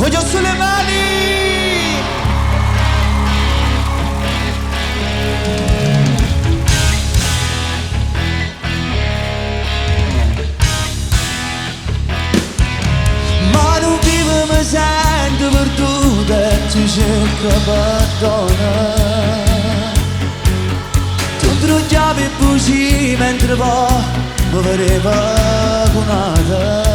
Voglio sulle mani. Ma non vivo mi sento perduta, ti cerco perdono. Tu trucchiavi bugie mentre poi mi vedeva con un'altra.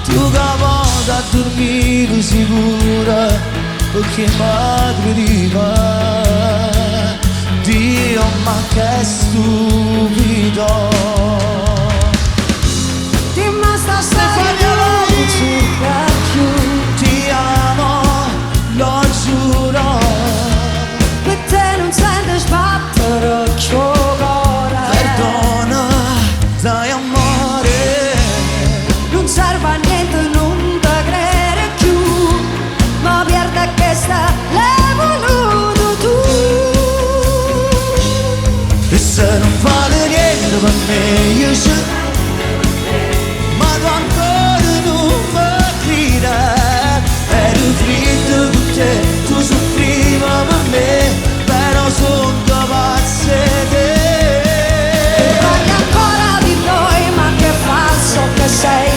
Tu cavata a dormire sicura perché mi vediva. Dio ma che stupido. Dimma stasera non cerca più. Ti amo, lo giuro. Per te non sento sbattere il cuore. Perdona, dai amore. Non serve a niente, non te credere più. Ma pierde che sta l'hai voluto tu. E se non vale niente per me, io ci. Ma tu ancora non mi credi. Ero fritto con te, tu soffriva per me, però sono capace di te. Parli ancora di noi, ma che falso che sei.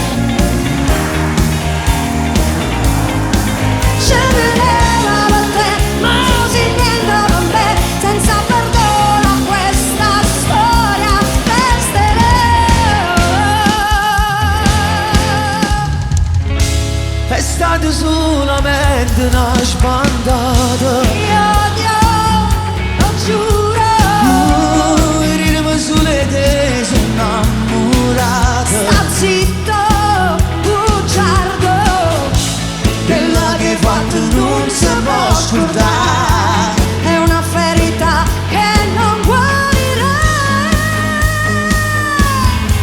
Ce n'era per te, ma così niente per me. Senza perdono questa storia resterà. È stato solamente una spandata. Io odio, lo giuro. Rideva sulle te, sono innamorata. Sta zitto, bugiardo. Quella che hai fatto non si può scordare. È una ferita che non guarirà.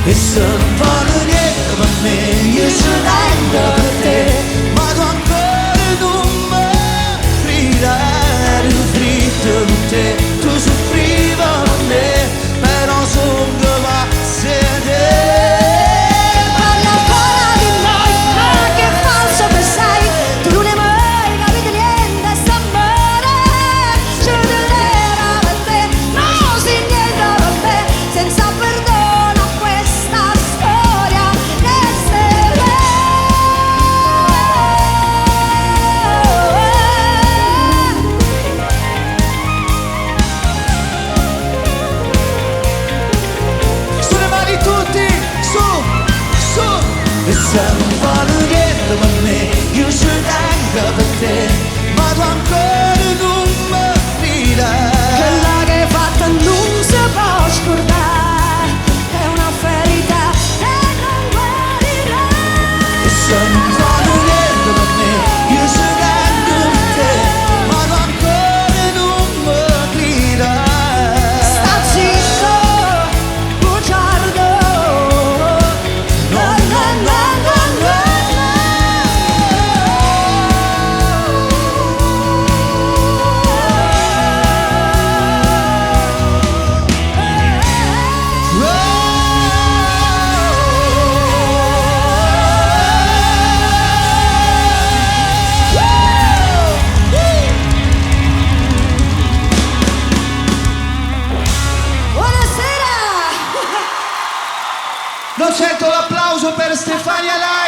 E se non vale niente per me, io ci tengo per te. Ma tu ancora non mi credi. Ero fritto con te, tu soffriva per me, però sono capace di te. Parli ancora di noi, ma che falso che sei. Tu non hai mai capito niente, sta bene. Ce n'era per te, ma così niente per me. Senza perdono questa storia resterà. Sulle mani tutti, su, su. E se non vale niente per me, io ci tengo per te. Ma tu ancora non mi credi. Quella che hai fatto non si può scordare. È una ferita che non guarirà. E se non vale niente per me, io ci tengo per te. Ma tu ancora non mi credi. Sta zitto, bugiardo. No, no, no, no, no. Buonasera! Non sento l'applauso per Stefania Lai.